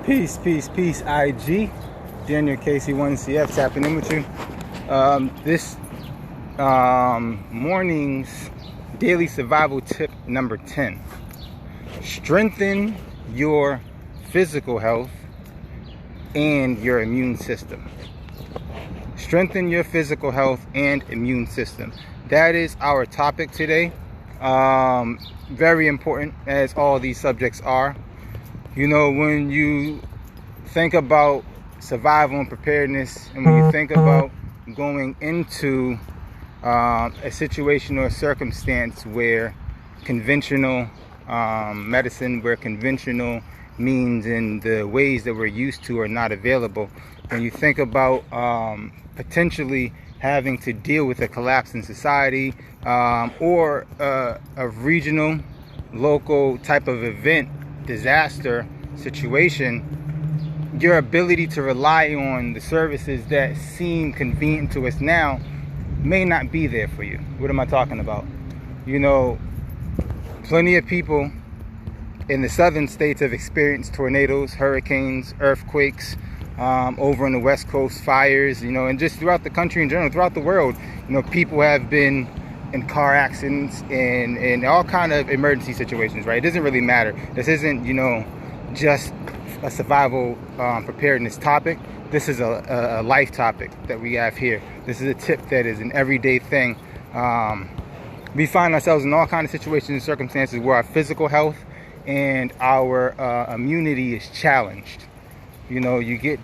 Peace, peace, peace, IG. Daniel KC1CF tapping in with you. This morning's daily survival tip number 10. Strengthen your physical health and your immune system. Strengthen your physical health and immune system. That is our topic today. Very important, as all these subjects are. You know, when you think about survival and preparedness, and when you think about going into a situation or a circumstance where conventional medicine, where conventional means and the ways that we're used to are not available, when you think about potentially having to deal with a collapse in society or a regional, local type of event, disaster situation, your ability to rely on the services that seem convenient to us now may not be there for you. What am I talking about? You know, plenty of people in the southern states have experienced tornadoes, hurricanes, earthquakes, over on the West Coast, fires, you know, and just throughout the country in general, throughout the world. You know, people have been in car accidents and all kind of emergency situations, right? It doesn't really matter. This isn't, you know, just a survival preparedness topic. This is a life topic that we have here. This is a tip that is an everyday thing. We find ourselves in all kinds of situations and circumstances where our physical health and our immunity is challenged. You know, you get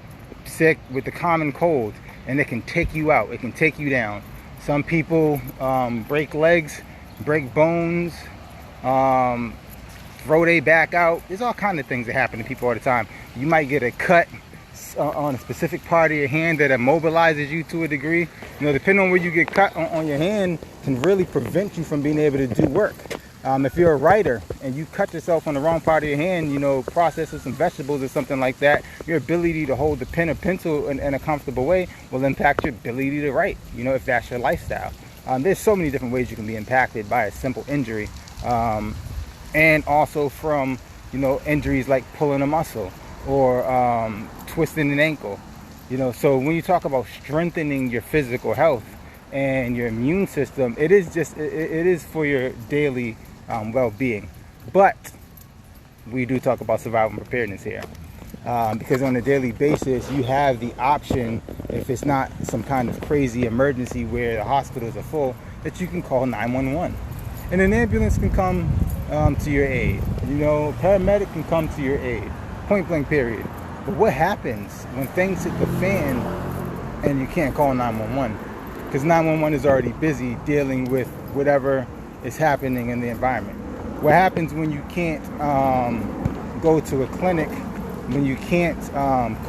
sick with the common cold and it can take you out. It can take you down. Some people break legs, break bones, throw their back out. There's all kinds of things that happen to people all the time. You might get a cut on a specific part of your hand that immobilizes you to a degree. You know, depending on where you get cut on your hand can really prevent you from being able to do work. If you're a writer and you cut yourself on the wrong part of your hand, you know, processing some vegetables or something like that, your ability to hold the pen or pencil in a comfortable way will impact your ability to write, you know, if that's your lifestyle. There's so many different ways you can be impacted by a simple injury. And also from, you know, injuries like pulling a muscle or twisting an ankle. You know, so when you talk about strengthening your physical health and your immune system, it is for your daily well-being. But we do talk about survival and preparedness here, because on a daily basis you have the option, if it's not some kind of crazy emergency where the hospitals are full, that you can call 911 and an ambulance can come to your aid. You know, paramedic can come to your aid, point blank period. But what happens when things hit the fan and you can't call 911? Because 911 is already busy dealing with whatever is happening in the environment. What happens when you can't go to a clinic, when you can't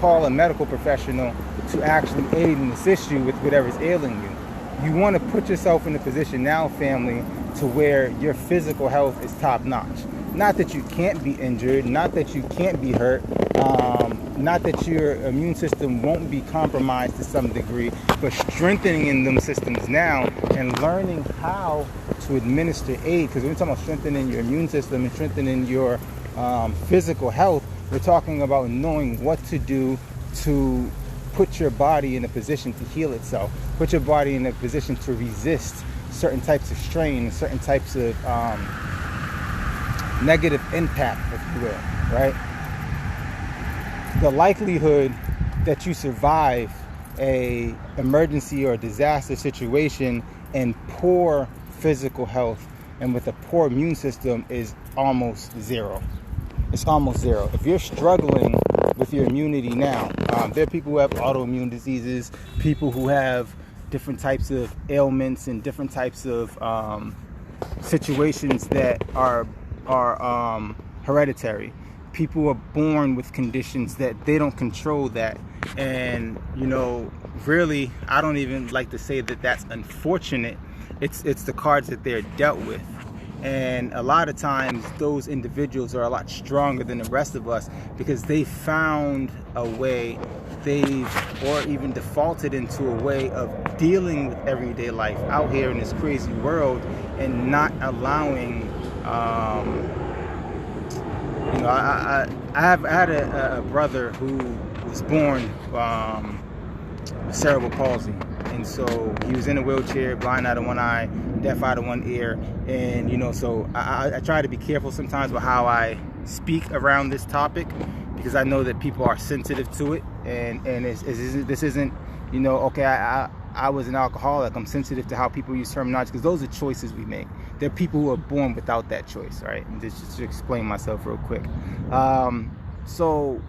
call a medical professional to actually aid and assist you with whatever's ailing you? You want to put yourself in a position now, family, to where your physical health is top notch. Not that you can't be injured, not that you can't be hurt, not that your immune system won't be compromised to some degree, but strengthening in them systems now and learning how to administer aid. Because when we're talking about strengthening your immune system and strengthening your physical health, we're talking about knowing what to do to put your body in a position to heal itself, put your body in a position to resist certain types of strain, certain types of negative impact, if you will, right? The likelihood that you survive a emergency or disaster situation in poor physical health and with a poor immune system is almost zero. It's almost zero. If you're struggling with your immunity now, there are people who have autoimmune diseases, people who have different types of ailments and different types of situations that are hereditary. People are born with conditions that they don't control that. And, you know, really, I don't even like to say that that's unfortunate. It's the cards that they're dealt with. And a lot of times those individuals are a lot stronger than the rest of us because they found a way, or even defaulted into a way of dealing with everyday life out here in this crazy world and not allowing, I had a brother who was born with cerebral palsy, and so he was in a wheelchair, blind out of one eye, deaf out of one ear, and so I try to be careful sometimes with how I speak around this topic, because I know that people are sensitive to it, and this isn't okay, I was an alcoholic, I'm sensitive to how people use terminology, because those are choices we make. There are people who are born without that choice, right? And just to explain myself real quick. So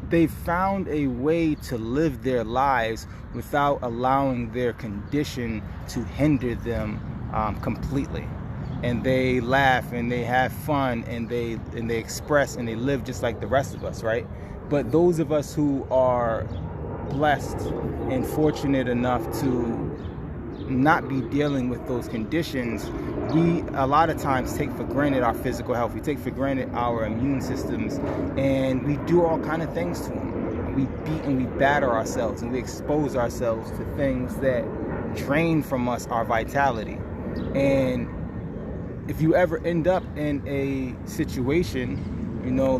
they found a way to live their lives without allowing their condition to hinder them completely. And they laugh and they have fun and they express and they live just like the rest of us, right? But those of us who are blessed and fortunate enough to not be dealing with those conditions, we a lot of times take for granted our physical health. We take for granted our immune systems, and we do all kind of things to them. We beat and we batter ourselves, and we expose ourselves to things that drain from us our vitality. And if you ever end up in a situation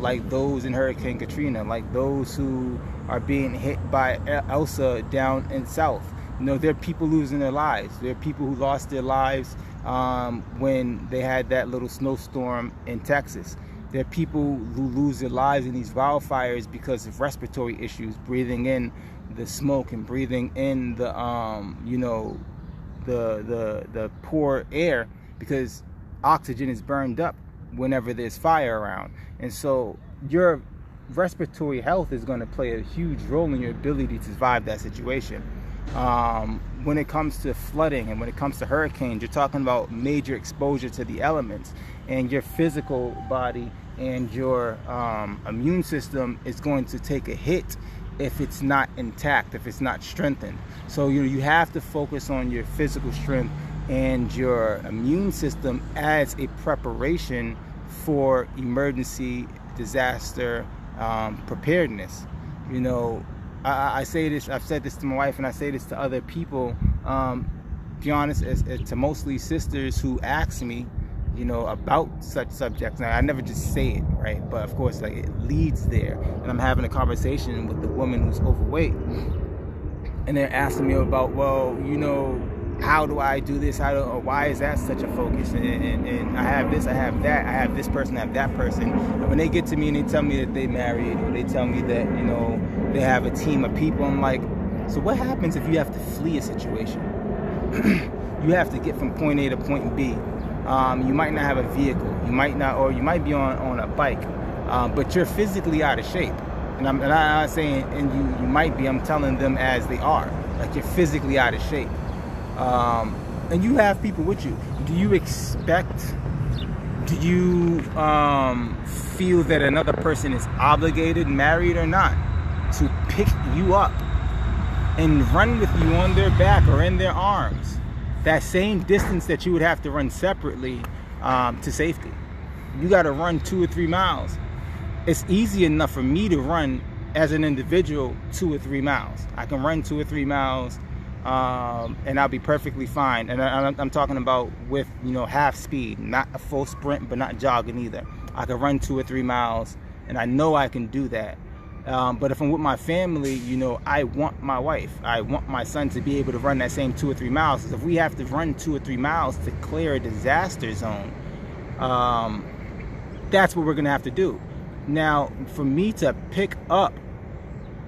like those in Hurricane Katrina, like those who are being hit by Elsa down in South, there are people losing their lives. There are people who lost their lives when they had that little snowstorm in Texas. There are people who lose their lives in these wildfires because of respiratory issues, breathing in the smoke and breathing in the the poor air, because oxygen is burned up whenever there's fire around. And so your respiratory health is going to play a huge role in your ability to survive that situation. When it comes to flooding and when it comes to hurricanes, you're talking about major exposure to the elements, and your physical body and your immune system is going to take a hit if it's not intact, if it's not strengthened. So you have to focus on your physical strength and your immune system as a preparation for emergency disaster preparedness. I say this, I've said this to my wife, and I say this to other people, be honest, to mostly sisters who ask me, about such subjects. Now, I never just say it, right? But of course, like, it leads there. And I'm having a conversation with the woman who's overweight, and they're asking me about, well, how do I do this? Or why is that such a focus? And I have this, I have that, I have this person, I have that person. And when they get to me and they tell me that they married, or they tell me that, they have a team of people, I'm like, so what happens if you have to flee a situation? You have to get from point A to point B. You might not have a vehicle. You might not, or you might be on a bike, but you're physically out of shape. And I'm not saying, and you might be, I'm telling them as they are. Like, you're physically out of shape. And you have people with you. Do you feel that another person is obligated, married or not, to pick you up and run with you on their back or in their arms that same distance that you would have to run separately to safety? You got to run 2 or 3 miles. It's easy enough for me to run as an individual 2 or 3 miles. I can run 2 or 3 miles and I'll be perfectly fine. And I'm talking about with half speed, not a full sprint, but not jogging either. I can run 2 or 3 miles, and I know I can do that. But if I'm with my family, I want my wife, I want my son to be able to run that same 2 or 3 miles. Because if we have to run 2 or 3 miles to clear a disaster zone, that's what we're gonna have to do. Now, for me to pick up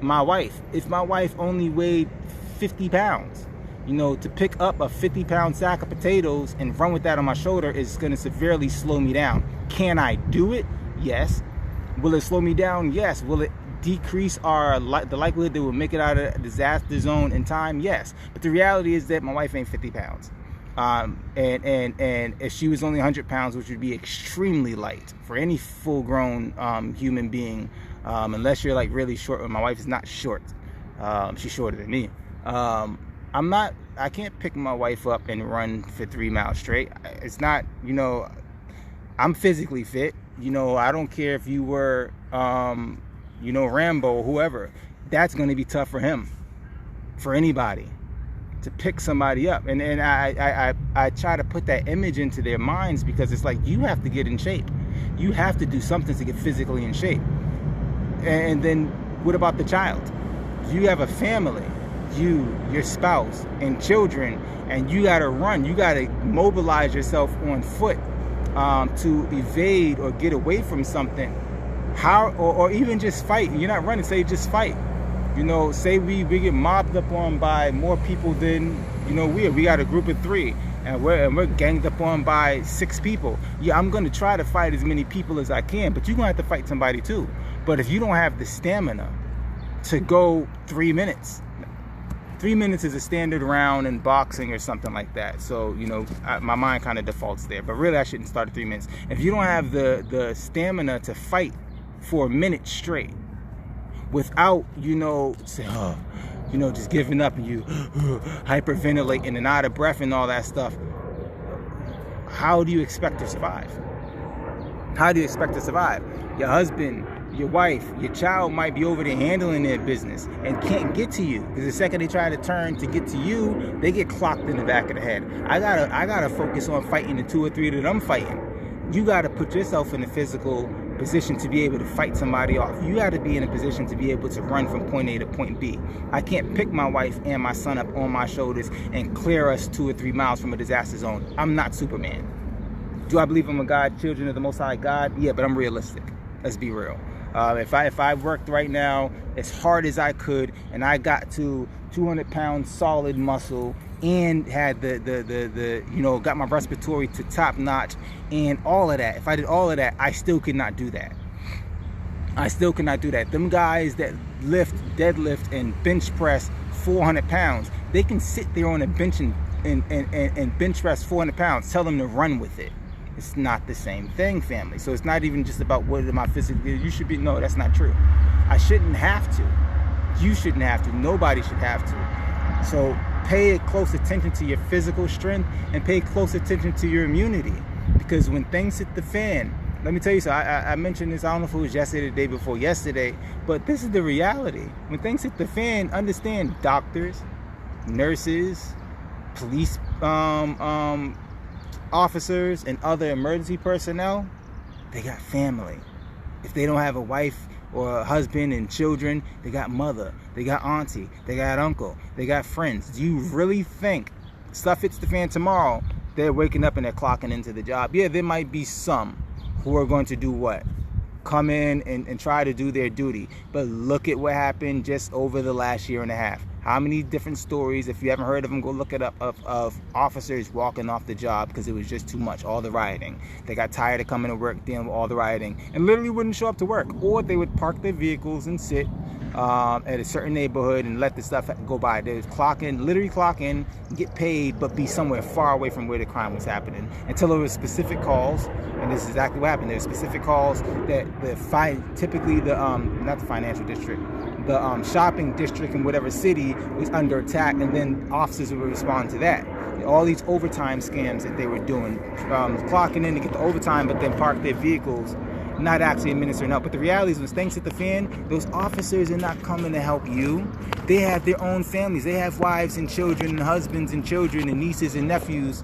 my wife, if my wife only weighed 50 pounds, to pick up a 50-pound sack of potatoes and run with that on my shoulder is going to severely slow me down. Can I do it? Yes. Will it slow me down? Yes. Will it decrease the likelihood that we'll make it out of a disaster zone in time? Yes. But the reality is that my wife ain't 50 pounds. And if she was only 100 pounds, which would be extremely light for any full-grown human being, unless you're like really short. My wife is not short. She's shorter than me. I can't pick my wife up and run for 3 miles straight. It's not, I'm physically fit. I don't care if you were, Rambo or whoever. That's going to be tough for him, for anybody, to pick somebody up. And I try to put that image into their minds, because it's like, you have to get in shape. You have to do something to get physically in shape. And then what about the child? You have a family, your spouse, and children, and you got to run. You got to mobilize yourself on foot to evade or get away from something. Or even just fight. You're not running, say just fight. You know, say we get mobbed up on by more people than, you know, we got a group of 3. And we're ganged up on by 6 people. Yeah, I'm going to try to fight as many people as I can, but you're going to have to fight somebody too. But if you don't have the stamina to go 3 minutes, 3 minutes is a standard round in boxing or something like that. So, you know, my mind kind of defaults there. But really, I shouldn't start at 3 minutes. If you don't have the stamina to fight for a minute straight without, you know, saying, oh, you know, just giving up and you hyperventilating and out of breath and all that stuff, how do you expect to survive? How do you expect to survive? Your husband, your wife, your child might be over there handling their business and can't get to you, because the second they try to turn to get to you, they get clocked in the back of the head. I gotta focus on fighting the 2 or 3 that I'm fighting. You gotta put yourself in a physical position to be able to fight somebody off. You got to be in a position to be able to run from point A to point B. I can't pick my wife and my son up on my shoulders and clear us 2 or 3 miles from a disaster zone. I'm not Superman. Do I believe I'm a God, children of the Most High God? Yeah, but I'm realistic. Let's be real. If I worked right now as hard as I could and I got to 200 pounds solid muscle and had the you know, got my respiratory to top notch and all of that, if I did all of that, I still could not do that. I still could not do that. Them guys that deadlift and bench press 400 pounds, they can sit there on a bench and bench press 400 pounds. Tell them to run with it. It's not the same thing, family. So it's not even just about what am I physically, you should be, no, that's not true. I shouldn't have to. You shouldn't have to. Nobody should have to. So pay close attention to your physical strength and pay close attention to your immunity. Because when things hit the fan, let me tell you, so I mentioned this, I don't know if it was yesterday or the day before yesterday, but this is the reality. When things hit the fan, understand doctors, nurses, police officers, and other emergency personnel, they got family. If they don't have a wife or a husband and children, they got mother, they got auntie, they got uncle, they got friends. Do you really think stuff hits the fan tomorrow, they're waking up and they're clocking into the job? Yeah, there might be some who are going to do what? Come in and try to do their duty. But look at what happened just over the last year and a half. How many different stories, if you haven't heard of them, go look it up, of officers walking off the job because it was just too much, all the rioting. They got tired of coming to work, dealing with all the rioting, and literally wouldn't show up to work. Or they would park their vehicles and sit at a certain neighborhood and let the stuff go by. They would literally clock in, get paid, but be somewhere far away from where the crime was happening until there was specific calls. And this is exactly what happened. There were specific calls that typically not the financial district, the shopping district in whatever city was under attack, and then officers would respond to that. All these overtime scams that they were doing, clocking in to get the overtime, but then park their vehicles, not actually administering help. But the reality is, when things hit the fan, those officers are not coming to help you. They have their own families. They have wives and children and husbands and children and nieces and nephews.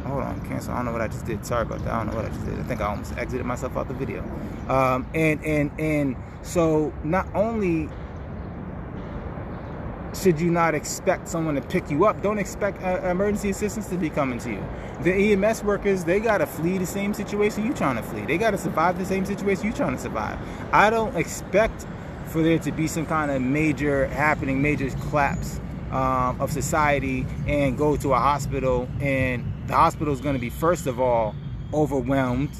Hold on, cancel. I don't know what I just did. Sorry about that. I don't know what I just did. I think I almost exited myself out the video. And so not only should you not expect someone to pick you up, don't expect emergency assistance to be coming to you. The EMS workers, they got to flee the same situation you trying to flee. They got to survive the same situation you trying to survive. I don't expect for there to be some kind of major collapse of society and go to a hospital, and the hospital is going to be, first of all, overwhelmed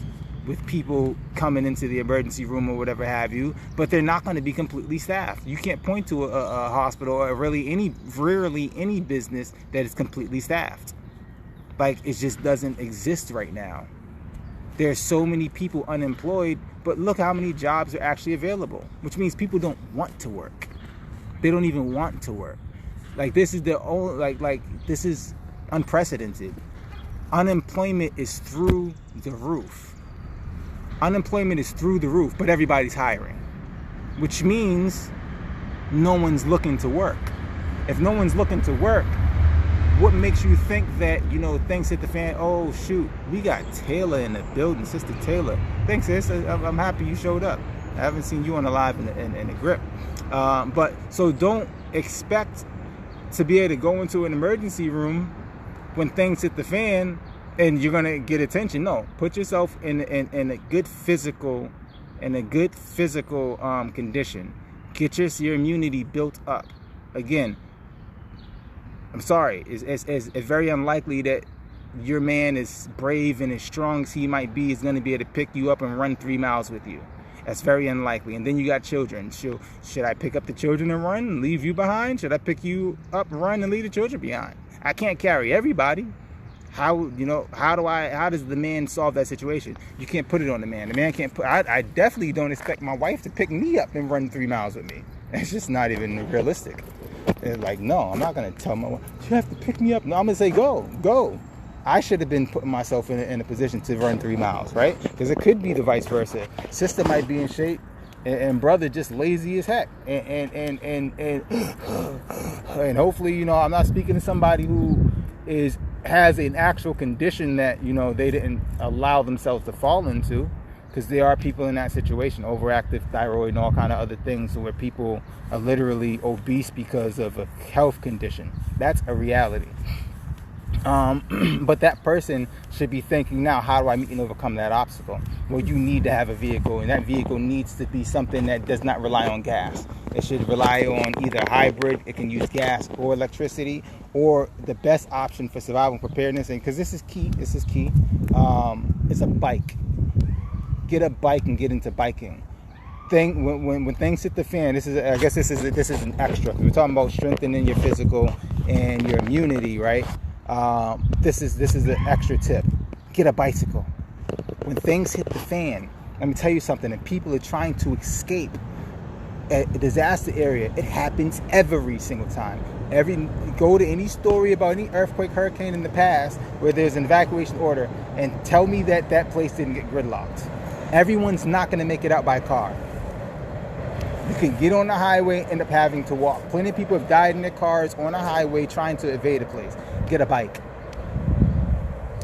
with people coming into the emergency room or whatever have you, but they're not going to be completely staffed. You can't point to a hospital or rarely any business that is completely staffed. Like, it just doesn't exist right now. There's so many people unemployed, but look how many jobs are actually available, which means people don't want to work. They don't even want to work. Like, this is the only, this is unprecedented. Unemployment is through the roof. Unemployment is through the roof, but everybody's hiring, which means no one's looking to work. If no one's looking to work, what makes you think that, you know, things hit the fan? Oh, shoot, we got Taylor in the building, Sister Taylor. Thanks, sis. I'm happy you showed up. I haven't seen you on the live in the grip. But so don't expect to be able to go into an emergency room when things hit the fan and you're gonna get attention. No, put yourself in a good physical condition. Get your immunity built up. Again, I'm sorry, it's very unlikely that your man, as brave and as strong as he might be, is going to be able to pick you up and run 3 miles with you. That's very unlikely. And then you got children. Should I pick up the children and run and leave you behind? Should I pick you up, run, and leave the children behind? I can't carry everybody. How does the man solve that situation? You can't put it on the man. The man can't put. I definitely don't expect my wife to pick me up and run 3 miles with me. It's just not even realistic. It's like, no, I'm not gonna tell my wife, you have to pick me up. No, I'm gonna say, go. I should have been putting myself in a position to run 3 miles, right? Because it could be the vice versa. Sister might be in shape, and brother just lazy as heck. And hopefully, I'm not speaking to somebody who has an actual condition that they didn't allow themselves to fall into, because there are people in that situation, overactive thyroid and all kind of other things, where people are literally obese because of a health condition. That's a reality. But that person should be thinking, now, how do I meet and overcome that obstacle? Well, you need to have a vehicle, and that vehicle needs to be something that does not rely on gas. It should rely on either hybrid, it can use gas or electricity, or the best option for survival and preparedness, and because this is key, is a bike. Get a bike and get into biking. When things hit the fan, this is an extra. We're talking about strengthening your physical and your immunity, right? This is an extra tip. Get a bicycle. When things hit the fan, let me tell you something. And people are trying to escape a disaster area. It happens every single time. Go to any story about any earthquake, hurricane in the past where there's an evacuation order, and tell me that place didn't get gridlocked. Everyone's not going to make it out by car. You can get on the highway, end up having to walk. Plenty of people have died in their cars on a highway trying to evade a place. Get a bike.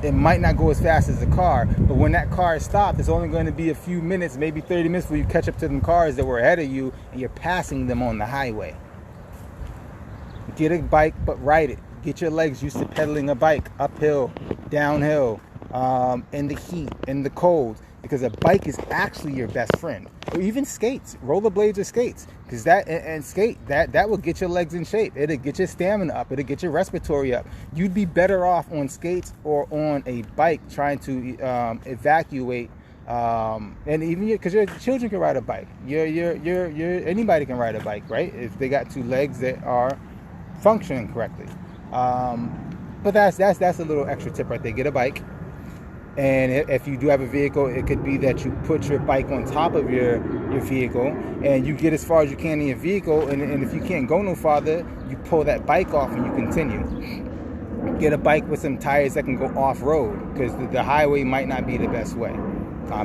It might not go as fast as a car, but when that car is stopped, it's only going to be a few minutes, maybe 30 minutes, before you catch up to them cars that were ahead of you, and you're passing them on the highway. Get a bike, but ride it. Get your legs used to pedaling a bike, uphill, downhill, in the heat, in the cold, because a bike is actually your best friend. Or even skates, rollerblades or skates, because that will get your legs in shape. It'll get your stamina up. It'll get your respiratory up. You'd be better off on skates or on a bike trying to evacuate. And even because your children can ride a bike. Anybody can ride a bike, right? If they got 2 legs that are functioning correctly. But that's a little extra tip right there. Get a bike. And if you do have a vehicle, it could be that you put your bike on top of your vehicle, and you get as far as you can in your vehicle, and if you can't go no farther, you pull that bike off and you continue. Get a bike with some tires that can go off-road, because the highway might not be the best way.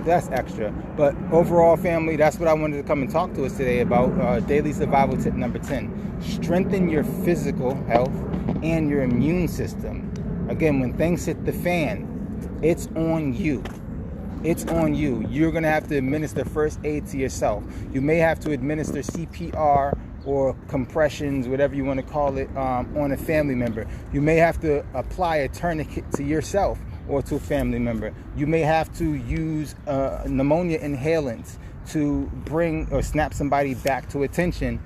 That's extra. But overall, family, that's what I wanted to come and talk to us today about. Daily survival tip number 10. Strengthen your physical health and your immune system. Again, when things hit the fan, it's on you. It's on you. You're going to have to administer first aid to yourself. You may have to administer CPR or compressions, whatever you want to call it, on a family member. You may have to apply a tourniquet to yourself or to a family member. You may have to use pneumonia inhalants to bring or snap somebody back to attention.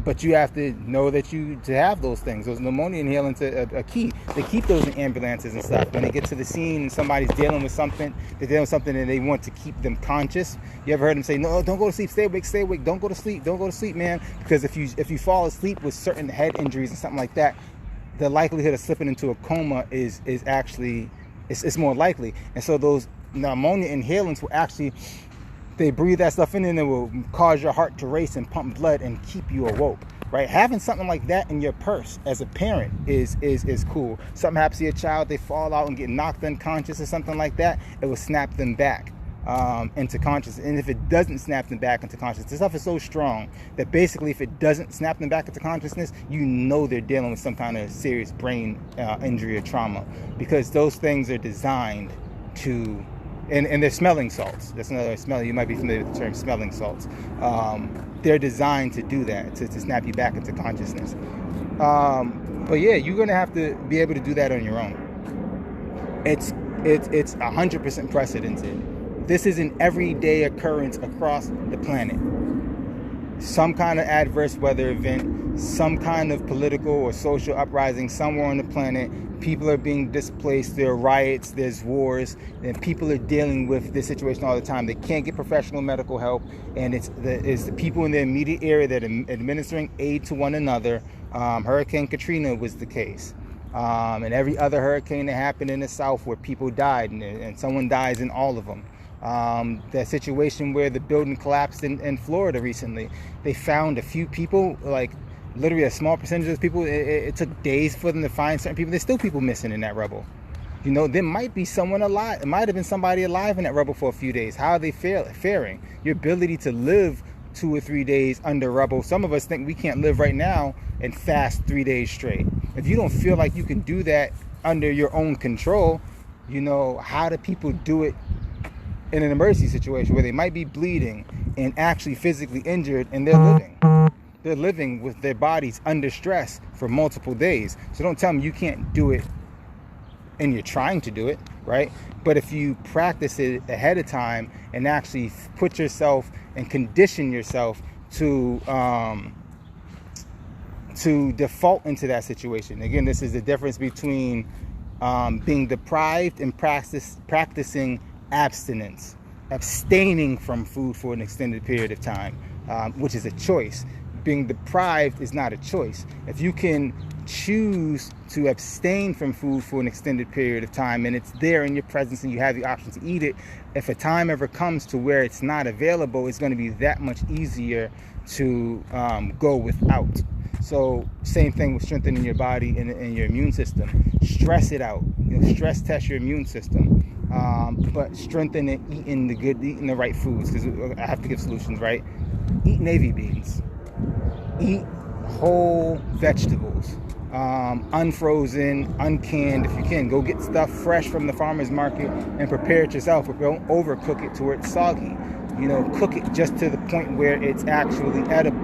But you have to know that to have those things. Those pneumonia inhalants are key. They keep those in ambulances and stuff. When they get to the scene and somebody's dealing with something, and they want to keep them conscious. You ever heard them say, no, don't go to sleep, stay awake, don't go to sleep, man. Because if you fall asleep with certain head injuries and something like that, the likelihood of slipping into a coma is actually, it's more likely. And so those pneumonia inhalants will actually, they breathe that stuff in and it will cause your heart to race and pump blood and keep you awoke, right? Having something like that in your purse as a parent is cool. Something happens to your child, they fall out and get knocked unconscious or something like that, it will snap them back into consciousness. And if it doesn't snap them back into consciousness, this stuff is so strong that basically if it doesn't snap them back into consciousness, you know they're dealing with some kind of serious brain injury or trauma, because those things are designed to And they're smelling salts. That's another smell. You might be familiar with the term smelling salts. They're designed to do that, to snap you back into consciousness. But yeah, you're gonna have to be able to do that on your own. It's 100% precedented. This is an everyday occurrence across the planet. Some kind of adverse weather event, some kind of political or social uprising somewhere on the planet. People are being displaced, there are riots, there's wars, and people are dealing with this situation all the time. They can't get professional medical help, and it's the people in the immediate area that are administering aid to one another. Hurricane Katrina was the case. And every other hurricane that happened in the South where people died, and someone dies in all of them. That situation where the building collapsed in Florida recently, they found a few people, like literally a small percentage of those people. It took days for them to find certain people. There's still people missing in that rubble. You know, there might be someone alive. It might have been somebody alive in that rubble for a few days. How are they faring? Your ability to live 2 or 3 days under rubble. Some of us think we can't live right now and fast 3 days straight. If you don't feel like you can do that under your own control, you know, how do people do it in an emergency situation where they might be bleeding and actually physically injured, and they're living with their bodies under stress for multiple days? So don't tell me you can't do it and you're trying to do it, right? But if you practice it ahead of time and actually put yourself and condition yourself to default into that situation. Again, this is the difference between being deprived and practicing abstinence, abstaining from food for an extended period of time, which is a choice. Being deprived is not a choice. If you can choose to abstain from food for an extended period of time, and it's there in your presence and you have the option to eat it, if a time ever comes to where it's not available, it's going to be that much easier to go without. So same thing with strengthening your body and your immune system. Stress it out. You know, stress test your immune system. But strengthen it, eating the right foods, because I have to give solutions, right? Eat navy beans. Eat whole vegetables. Unfrozen, uncanned. If you can, go get stuff fresh from the farmer's market and prepare it yourself, but don't overcook it to where it's soggy. You know, cook it just to the point where it's actually edible.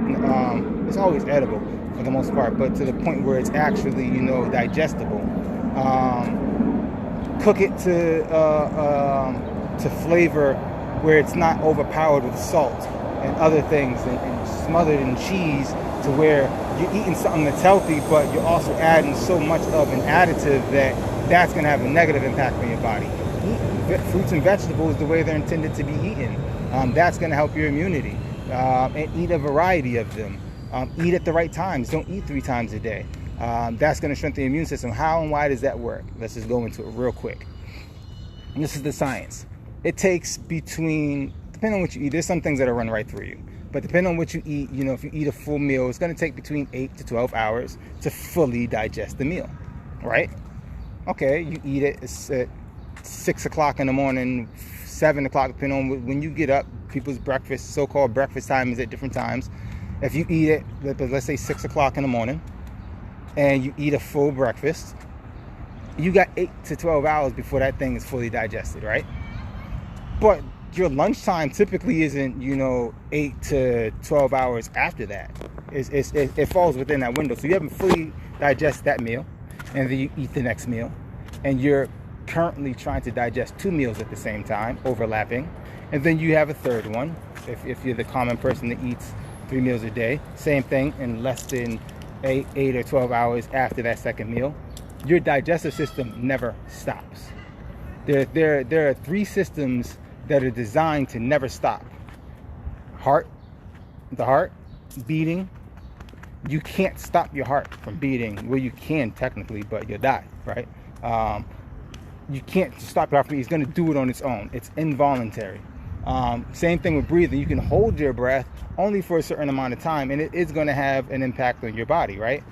It's always edible for the most part, but to the point where it's actually, you know, digestible. Cook it to flavor where it's not overpowered with salt and other things, and smothered in cheese, to where you're eating something that's healthy, but you're also adding so much of an additive that's going to have a negative impact on your body. Eat fruits and vegetables the way they're intended to be eaten. That's going to help your immunity. And eat a variety of them. Eat at the right times. Don't eat 3 times a day. That's going to strengthen the immune system. How and why does that work? Let's just go into it real quick. And this is the science. It takes depending on what you eat, there's some things that are run right through you. But depending on what you eat, you know, if you eat a full meal, it's going to take between 8 to 12 hours to fully digest the meal, right? Okay, you eat it, it's at 6 o'clock in the morning, 7 o'clock, depending on when you get up. People's breakfast, so-called breakfast time, is at different times. If you eat it, let's say 6 o'clock in the morning, and you eat a full breakfast, you got 8 to 12 hours before that thing is fully digested, right? But your lunchtime typically isn't, you know, 8 to 12 hours after that. It falls within that window. So you haven't fully digested that meal, and then you eat the next meal, and you're currently trying to digest 2 meals at the same time, overlapping, and then you have a third one. If you're the common person that eats 3 meals a day, same thing, in less than 8 or 12 hours after that second meal, your digestive system never stops. There are 3 systems that are designed to never stop. The heart beating. You can't stop your heart from beating. Well, you can technically, but you'll die, right? You can't stop your heart from beating. It's going to do it on its own. It's involuntary. Same thing with breathing. You can hold your breath only for a certain amount of time, and it is going to have an impact on your body, right?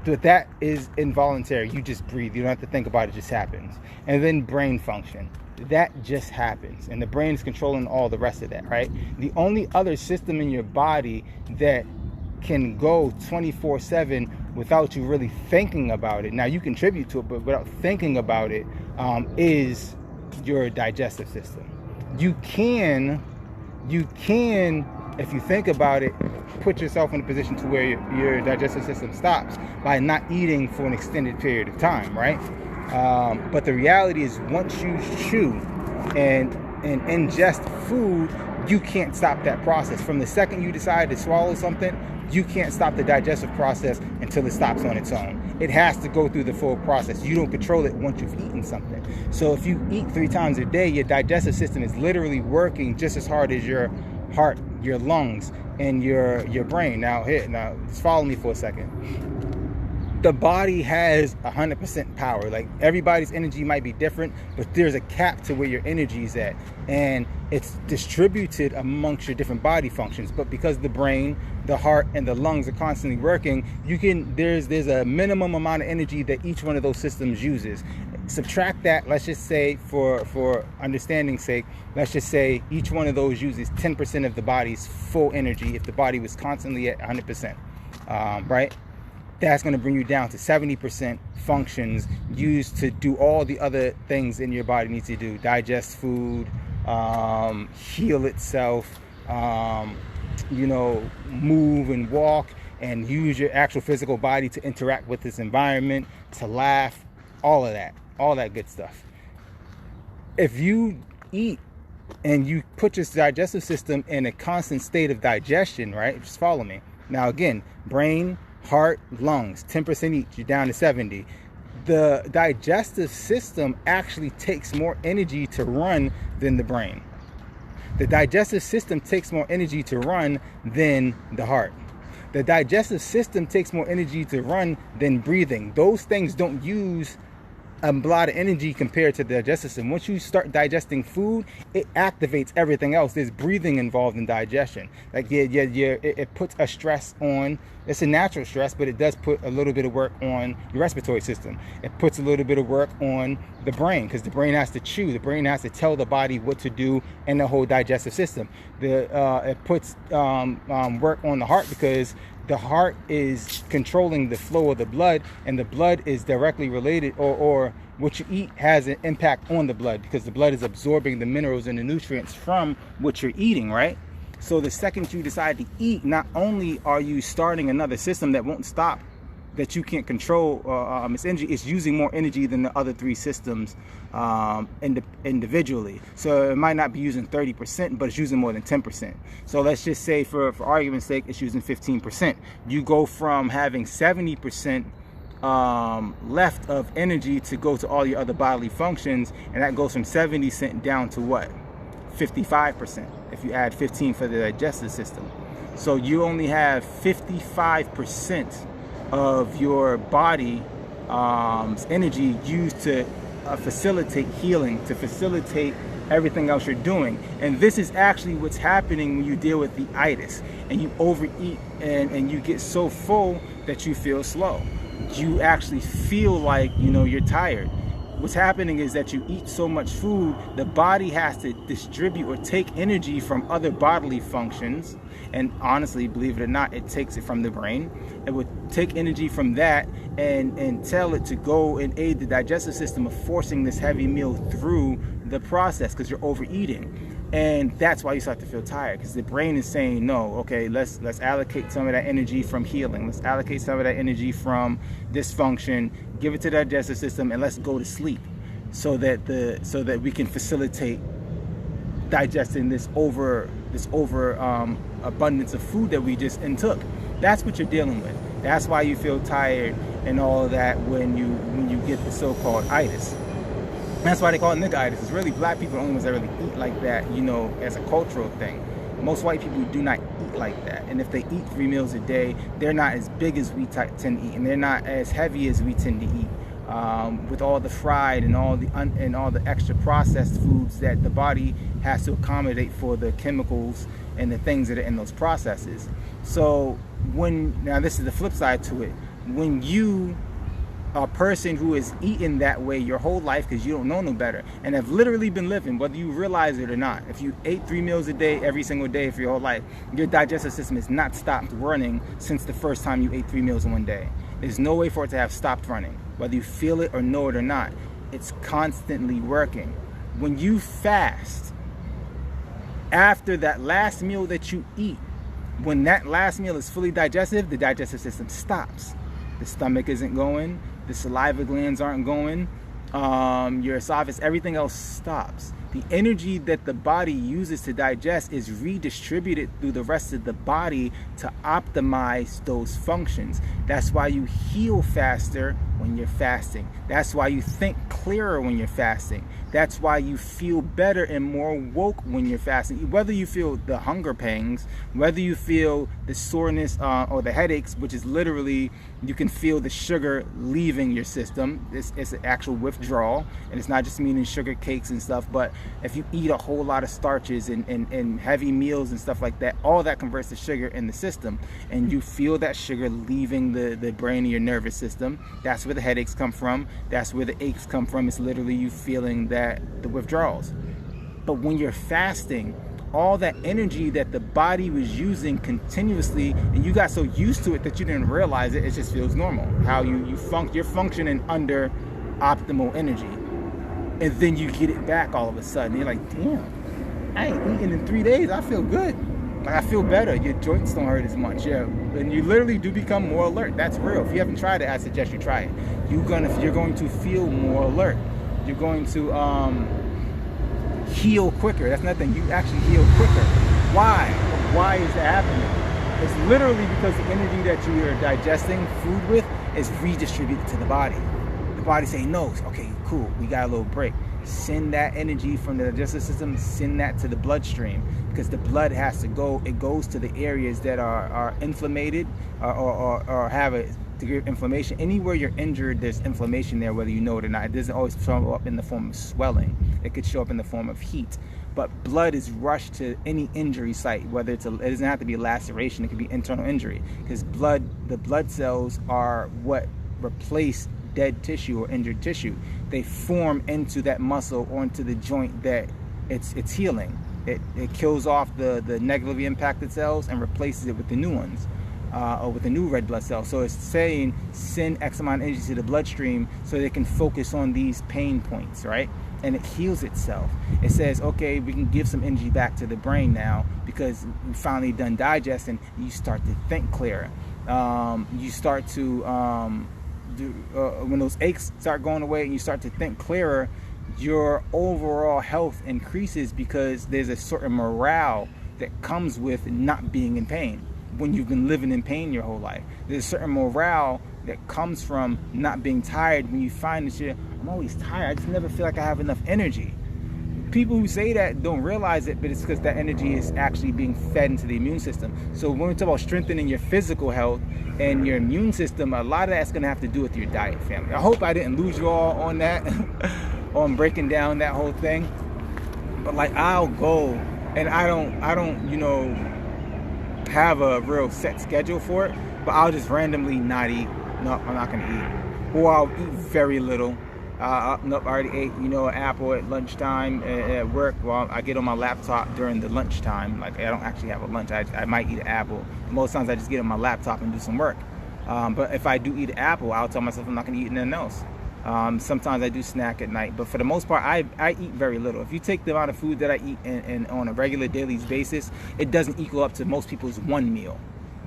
But that is involuntary. You just breathe. You don't have to think about it. It just happens. And then brain function. That just happens. And the brain is controlling all the rest of that, right? The only other system in your body that can go 24/7 without you really thinking about it. Now, you contribute to it, but without thinking about it, is your digestive system. You can, if you think about it, put yourself in a position to where your digestive system stops by not eating for an extended period of time, right? But the reality is, once you chew and ingest food, you can't stop that process. From the second you decide to swallow something, you can't stop the digestive process until it stops on its own. It has to go through the full process. You don't control it once you've eaten something. So if you eat 3 times a day, your digestive system is literally working just as hard as your heart, your lungs, and your brain. Now just follow me for a second. The body has 100% power. Like, everybody's energy might be different, but there's a cap to where your energy is at, and it's distributed amongst your different body functions. But because the brain, the heart, and the lungs are constantly working, there's a minimum amount of energy that each one of those systems uses. Subtract that, let's just say, for understanding's sake, let's just say each one of those uses 10% of the body's full energy if the body was constantly at 100%, right? That's going to bring you down to 70% functions used to do all the other things in your body needs to do: digest food, heal itself, move and walk, and use your actual physical body to interact with this environment, to laugh, all of that good stuff. If you eat and you put your digestive system in a constant state of digestion, right? Just follow me. Now again, brain, heart, lungs, 10% each, you're down to 70. The digestive system actually takes more energy to run than the brain. The digestive system takes more energy to run than the heart. The digestive system takes more energy to run than breathing. Those things don't use a lot of energy compared to the digestive system. Once you start digesting food, it activates everything else. There's breathing involved in digestion. Like, it puts a stress on. It's a natural stress, but it does put a little bit of work on your respiratory system. It puts a little bit of work on the brain, because the brain has to chew. The brain has to tell the body what to do in the whole digestive system. It puts work on the heart, because the heart is controlling the flow of the blood, and the blood is directly related, or what you eat has an impact on the blood, because the blood is absorbing the minerals and the nutrients from what you're eating, right? So the second you decide to eat, not only are you starting another system that won't stop, that you can't control its energy, it's using more energy than the other 3 systems individually. So it might not be using 30%, but it's using more than 10%. So let's just say, for argument's sake, it's using 15%. You go from having 70% left of energy to go to all your other bodily functions, and that goes from 70% down to what? 55%, if you add 15 for the digestive system. So you only have 55% of your body energy used to facilitate healing, to facilitate everything else you're doing. And this is actually what's happening when you deal with the itis and you overeat and you get so full that you feel slow. You actually feel like, you're tired. What's happening is that you eat so much food, the body has to distribute or take energy from other bodily functions. And honestly, believe it or not, it takes it from the brain. It would take energy from that and tell it to go and aid the digestive system of forcing this heavy meal through the process, because you're overeating. And that's why you start to feel tired, because the brain is saying, no, okay, let's allocate some of that energy from healing. Let's allocate some of that energy from dysfunction, give it to the digestive system, and let's go to sleep, so that we can facilitate digesting this over abundance of food that we just intook. That's what you're dealing with. That's why you feel tired and all of that when you get the so-called itis. That's why they call it niggitis. It's really black people are the only ones that really eat like that, as a cultural thing. Most white people do not eat like that. And if they eat 3 meals a day, they're not as big as we tend to eat, and they're not as heavy as we tend to eat. With all the fried and all the extra processed foods that the body has to accommodate for the chemicals and the things that are in those processes. So now this is the flip side to it. When you a person who is eaten that way your whole life, because you don't know no better, and have literally been living, whether you realize it or not, if you ate 3 meals a day every single day for your whole life, your digestive system has not stopped running since the first time you ate 3 meals in one day. There's no way for it to have stopped running, whether you feel it or know it or not. It's constantly working. when you fast, after that last meal that you eat, when that last meal is fully digestive, the digestive system stops. The stomach isn't going, the saliva glands aren't going, your esophagus, everything else stops. The energy that the body uses to digest is redistributed through the rest of the body to optimize those functions. That's why you heal faster when you're fasting. That's why you think clearer when you're fasting. That's why you feel better and more woke when you're fasting. Whether you feel the hunger pangs, whether you feel the soreness or the headaches, which is literally, you can feel the sugar leaving your system. It's an actual withdrawal, and it's not just meaning sugar cakes and stuff, but if you eat a whole lot of starches and heavy meals and stuff like that, all that converts to sugar in the system, and you feel that sugar leaving the brain and your nervous system. That's where the headaches come from. That's where the aches come from. It's literally you feeling the withdrawals. But when you're fasting, all that energy that the body was using continuously, and you got so used to it that you didn't realize it, it just feels normal. How you're functioning under optimal energy, and then you get it back all of a sudden. You're like, damn, I ain't eaten in 3 days. I feel good. Like, I feel better. Your joints don't hurt as much. Yeah, and you literally do become more alert. That's real. If you haven't tried it, I suggest you try it. You're going to feel more alert. You're going to heal quicker. That's nothing. You actually heal quicker. Why? Why is that happening? It's literally because the energy that you are digesting food with is redistributed to the body. The body saying, no, okay, cool, we got a little break. Send that energy from the digestive system, send that to the bloodstream, because the blood has to go, it goes to the areas that are inflamed or have a degree of inflammation. Anywhere you're injured, there's inflammation there, whether you know it or not. It doesn't always show up in the form of swelling. It could show up in the form of heat. But blood is rushed to any injury site, whether it doesn't have to be a laceration, it could be internal injury, because the blood cells are what replace dead tissue or injured tissue. They form into that muscle or into the joint that it's healing. It kills off the negatively impacted cells and replaces it with the new ones, or with the new red blood cells. So it's saying send X amount of energy to the bloodstream so they can focus on these pain points, right? And it heals itself. It says, okay, we can give some energy back to the brain now because we've finally done digesting. You start to think clearer. You start to when those aches start going away and you start to think clearer, your overall health increases because there's a certain morale that comes with not being in pain. When you've been living in pain your whole life, there's a certain morale that comes from not being tired. When you find that I'm always tired, I just never feel like I have enough energy. People who say that don't realize it, but it's because that energy is actually being fed into the immune system. So when we talk about strengthening your physical health and your immune system, a lot of that's going to have to do with your diet, family. I hope I didn't lose you all on that, on breaking down that whole thing. But like, I'll go and I don't, have a real set schedule for it, but I'll just randomly not eat. No, I'm not going to eat. Or I'll eat very little. Nope, I already ate, an apple at lunchtime at work. Well, I get on my laptop during the lunchtime. Like, I don't actually have a lunch. I might eat an apple. Most times I just get on my laptop and do some work. But if I do eat an apple, I'll tell myself I'm not going to eat anything else. Sometimes I do snack at night, but for the most part, I eat very little. If you take the amount of food that I eat and on a regular daily basis, it doesn't equal up to most people's one meal,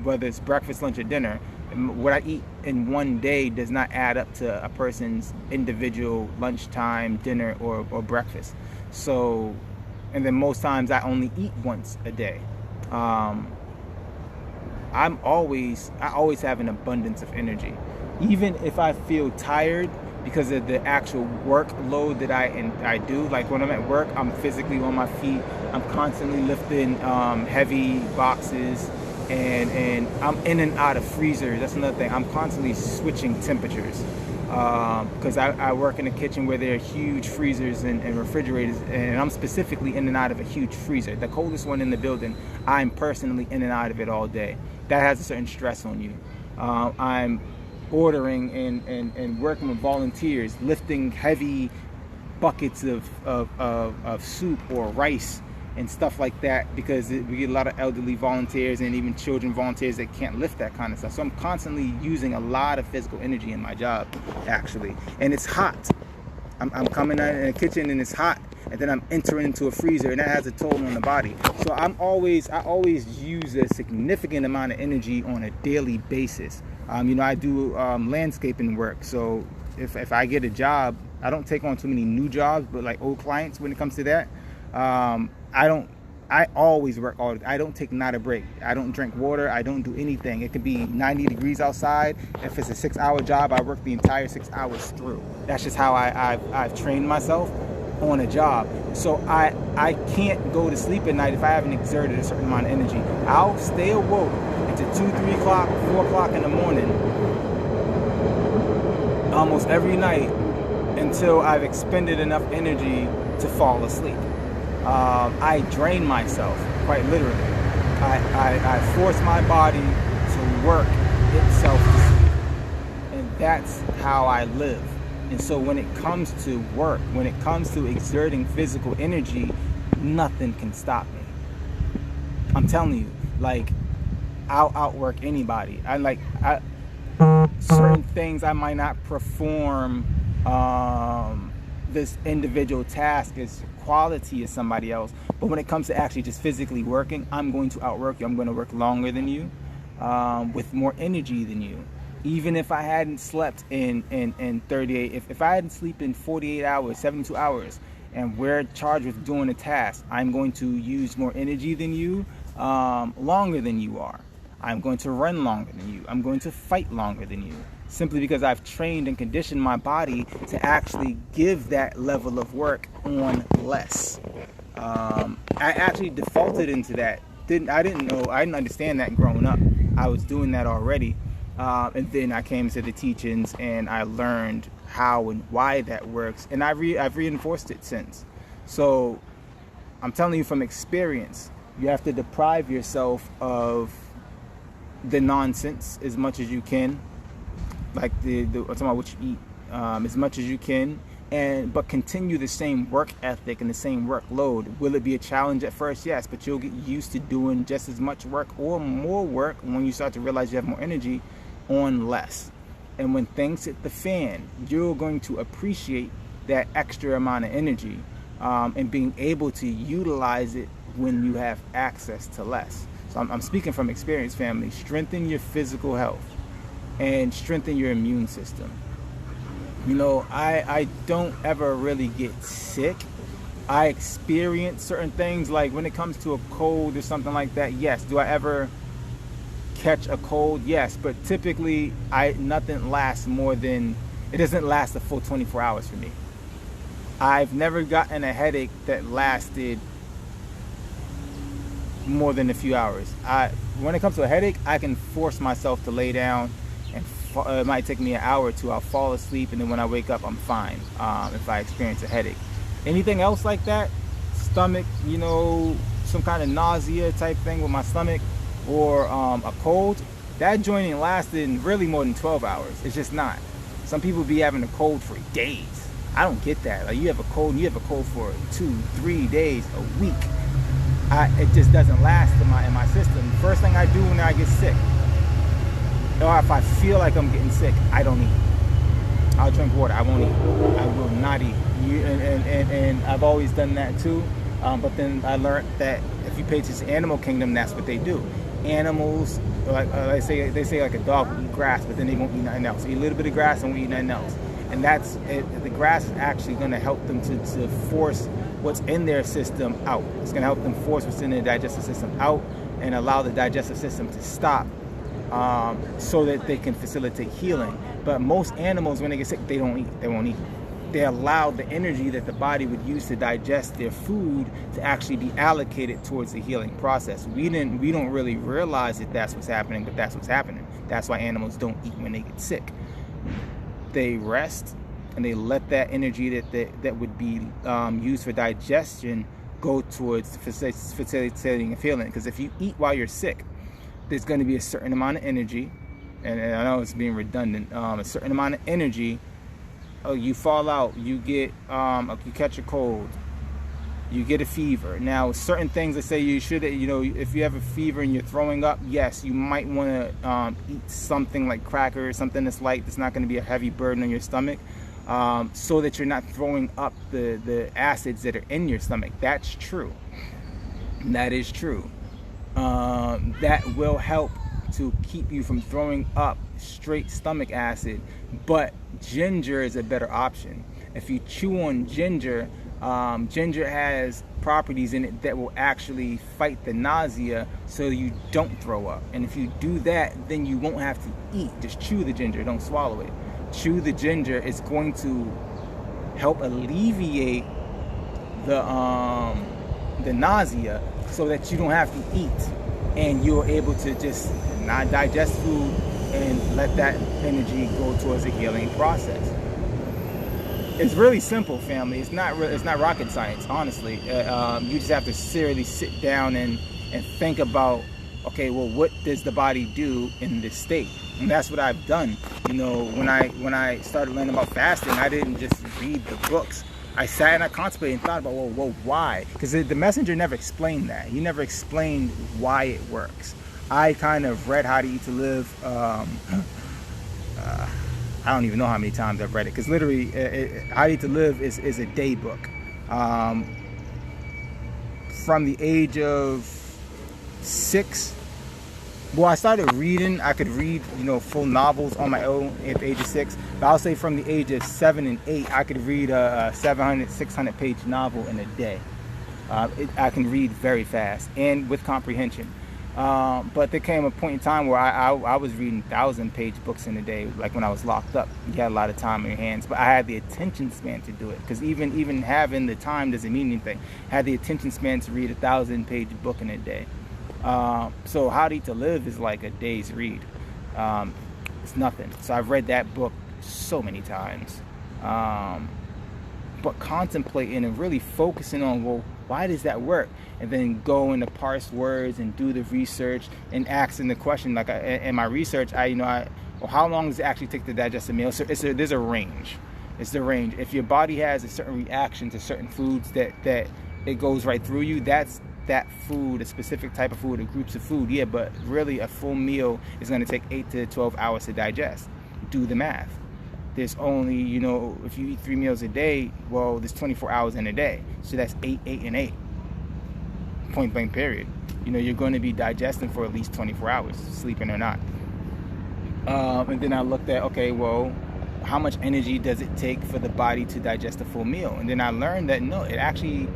whether it's breakfast, lunch, or dinner. What I eat in one day does not add up to a person's individual lunchtime, dinner, or breakfast. So, and then most times I only eat once a day. I always have an abundance of energy, even if I feel tired because of the actual workload that I do. Like when I'm at work, I'm physically on my feet. I'm constantly lifting heavy boxes. And I'm in and out of freezers. That's another thing. I'm constantly switching temperatures because I work in a kitchen where there are huge freezers and refrigerators, and I'm specifically in and out of a huge freezer. The coldest one in the building, I'm personally in and out of it all day. That has a certain stress on you. I'm ordering and working with volunteers, lifting heavy buckets of soup or rice and stuff like that, because we get a lot of elderly volunteers and even children volunteers that can't lift that kind of stuff. So I'm constantly using a lot of physical energy in my job, actually. And it's hot. I'm coming out in the kitchen and it's hot. and then I'm entering into a freezer, and that has a toll on the body. So I always use a significant amount of energy on a daily basis. You know, I do landscaping work, so if I get a job, I don't take on too many new jobs, but like old clients when it comes to that. I always work I don't take not a break. I don't drink water. I don't do anything. It could be 90 degrees outside. If it's a 6-hour job, I work the entire 6 hours through. That's just how I've trained myself on a job. So I can't go to sleep at night if I haven't exerted a certain amount of energy. I'll stay awoke into 2, 3 o'clock, 4 o'clock in the morning almost every night until I've expended enough energy to fall asleep. I drain myself, quite literally. I force my body to work itself to sleep. And that's how I live. And so when it comes to work, when it comes to exerting physical energy, nothing can stop me. I'm telling you, like, I'll outwork anybody. Certain things I might not perform this individual task as quality as somebody else, but when it comes to actually just physically working, I'm going to outwork you. I'm going to work longer than you, with more energy than you. Even if I hadn't slept in 38, if I hadn't slept in 48 hours, 72 hours, and we're charged with doing a task, I'm going to use more energy than you, longer than you are. I'm going to run longer than you. I'm going to fight longer than you, simply because I've trained and conditioned my body to actually give that level of work on less. I actually defaulted into that. I didn't understand that growing up. I was doing that already. And then I came to the teachings and I learned how and why that works. And I've reinforced it since. So I'm telling you from experience, you have to deprive yourself of the nonsense as much as you can. Like I'm talking about what you eat, as much as you can, but continue the same work ethic and the same workload. Will it be a challenge at first? Yes, but you'll get used to doing just as much work or more work when you start to realize you have more energy on less. And when things hit the fan, you're going to appreciate that extra amount of energy, and being able to utilize it when you have access to less. So I'm speaking from experience, family. Strengthen your physical health and strengthen your immune system. You know, I don't ever really get sick. I experience certain things, like when it comes to a cold or something like that, yes. Do I ever catch a cold? Yes, but typically nothing lasts it doesn't last a full 24 hours for me. I've never gotten a headache that lasted more than a few hours. When it comes to a headache, I can force myself to lay down, and it might take me an hour or two. I'll fall asleep, and then when I wake up, I'm fine. If I experience a headache, anything else like that, stomach, you know, some kind of nausea type thing with my stomach, or a cold, that joint ain't lasting really more than 12 hours. It's just not. Some people be having a cold for days. I don't get that. Like, you have a cold for 2-3 days, a week. It just doesn't last in my system. The first thing I do when I get sick, or if I feel like I'm getting sick, I don't eat. I'll drink water. I won't eat. I will not eat. And I've always done that too. But then I learned that if you pay attention to the animal kingdom, that's what they do. Animals, like they say like a dog will eat grass, but then they won't eat nothing else. Eat a little bit of grass and won't eat nothing else. And that's it. The grass is actually going to help them to force what's in their system out. It's going to help them force what's in their digestive system out and allow the digestive system to stop, so that they can facilitate healing. But most animals, when they get sick, they don't eat. They won't eat. They allow the energy that the body would use to digest their food to actually be allocated towards the healing process. We don't really realize that that's what's happening, but that's what's happening. That's why animals don't eat when they get sick. They rest and they let that energy that would be used for digestion go towards facilitating and healing. Because if you eat while you're sick, there's going to be a certain amount of energy, and I know it's being redundant, a certain amount of energy. You fall out, you get you catch a cold, you get a fever. Now, certain things that say you should, if you have a fever and you're throwing up, yes, you might want to eat something like crackers, something that's light, that's not going to be a heavy burden on your stomach. so that you're not throwing up the acids that are in your stomach. That's true. That is true. That will help to keep you from throwing up straight stomach acid, but ginger is a better option. If you chew on ginger, ginger has properties in it that will actually fight the nausea so you don't throw up. And if you do that, then you won't have to eat. Just chew the ginger, don't swallow it. Chew the ginger. Is going to help alleviate the nausea so that you don't have to eat, and you're able to just not digest food and let that energy go towards a healing process. It's really simple, family. It's not rocket science, honestly. You just have to seriously sit down and think about, okay, well, what does the body do in this state? And that's what I've done. You know, when I started learning about fasting, I didn't just read the books. I sat and I contemplated and thought about, well, why? Because the messenger never explained that. He never explained why it works. I kind of read How to Eat to Live. I don't even know how many times I've read it, because literally, How to Eat to Live is a day book. From the age of 6. Well, I started reading. I could read, full novels on my own at the age of 6. But I'll say from the age of 7 and 8, I could read a 700, 600 page novel in a day. I can read very fast and with comprehension. But there came a point in time where I was reading 1,000-page books in a day, like when I was locked up. You had a lot of time in your hands, but I had the attention span to do it, because even having the time doesn't mean anything. I had the attention span to read a 1,000-page book in a day. So How to Eat to Live is like a day's read. It's nothing. So I've read that book so many times. But contemplating and really focusing on, well, why does that work? And then go into parse words and do the research and asking the question. Like in my research, well, how long does it actually take to digest a meal? So there's a range. It's the range. If your body has a certain reaction to certain foods that it goes right through you, that's that food, a specific type of food, or groups of food. Yeah, but really a full meal is going to take 8 to 12 hours to digest. Do the math. There's only, if you eat 3 meals a day, well, there's 24 hours in a day. So that's 8, 8, and 8. Point blank period. You're going to be digesting for at least 24 hours, sleeping or not. And then I looked at, okay, well, how much energy does it take for the body to digest a full meal? And then I learned that no, it actually,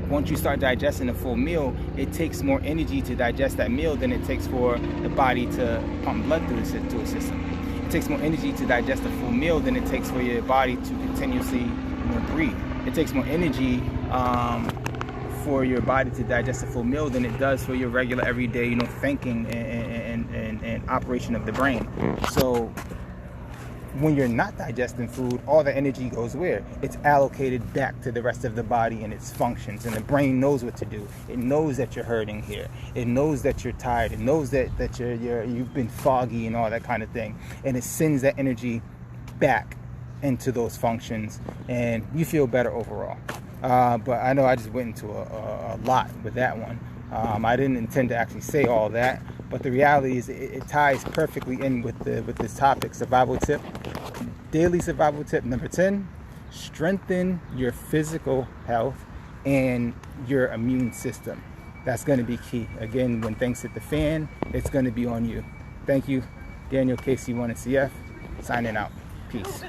once you start digesting a full meal, it takes more energy to digest that meal than it takes for the body to pump blood through a system. It takes more energy to digest a full meal than it takes for your body to continuously breathe. It takes more energy for your body to digest a full meal than it does for your regular everyday thinking and operation of the brain. So when you're not digesting food, all the energy goes where? It's allocated back to the rest of the body and its functions, and the brain knows what to do. It knows that you're hurting here. It knows that you're tired. It knows that you've been foggy and all that kind of thing, and it sends that energy back into those functions, and you feel better overall. But I know I just went into a lot with that one. I didn't intend to actually say all that, but the reality is it ties perfectly in with this topic. Survival tip, daily survival tip number 10: strengthen your physical health and your immune system. That's going to be key. Again, when things hit the fan, it's going to be on you. Thank you, Daniel KC1 and CF, signing out. Peace.